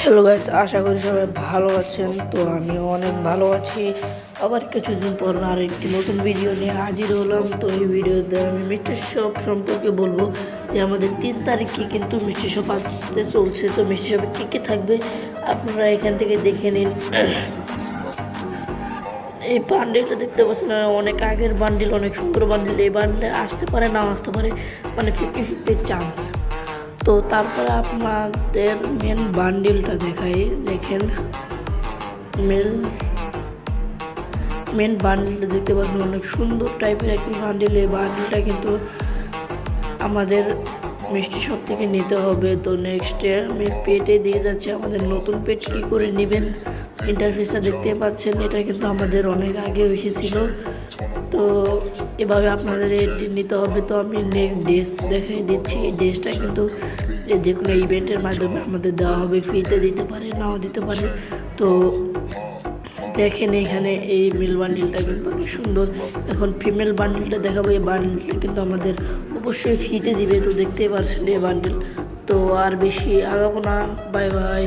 Hello guys, আশা করি সবাই ভালো আছেন। তো আমিও অনেক ভালো আছি। আবার কিছুদিন পর আরেকটি নতুন ভিডিও নিয়ে হাজির হলাম। তো এই ভিডিওতে আমি মিষ্টি শপ সম্পর্কে বলবো যে আমাদের 3 তারিখে কিন্তু মিষ্টি শপ আসতে চলছে। তো মিষ্টি শপে কী কী থাকবে আপনারা এখান থেকে দেখে নিন। এই বান্ডিলটা দেখতে পাচ্ছেন, অনেক আগের বান্ডিল, অনেক সুন্দর বান্ডিল। এই বান্ডিলে আসতে পারে, নাও আসতে পারে, মানে 50-50 চান্স। তো তারপরে আপনাদের মেন বান্ডিলটা দেখাই, দেখেন মেন বান্ডিলটা দেখতে পাচ্ছেন, অনেক সুন্দর টাইপের একটি বান্ডিল। এই বান্ডিলটা কিন্তু আমাদের মিষ্টি শপ থেকে নিতে হবে। তো নেক্সটে আমি পেটে দিয়ে যাচ্ছি আমাদের নতুন পেট কী করে নেবেন। ইন্টারফেসটা দেখতে পাচ্ছেন, এটা কিন্তু আমাদের অনেক আগে এসেছিলো। তো এভাবে আপনাদের এটি নিতে হবে। তো আমি নেক্সট ড্রেস দেখাই দিচ্ছি। এই ড্রেসটা কিন্তু যে কোনো ইভেন্টের মাধ্যমে আমাদের দেওয়া হবে, ফ্রিতে দিতে পারে, নাও দিতে পারে। তো দেখেন এখানে এই মেল বান্ডিলটা কিন্তু অনেক সুন্দর। এখন ফিমেল বান্ডিলটা দেখাবো। এই বান্ডিলটা কিন্তু আমাদের অবশ্যই ফ্রিতে দিবে। তো দেখতেই পারছেন এই বান্ডিল। তো আর বেশি আগাবো না, বাই বাই।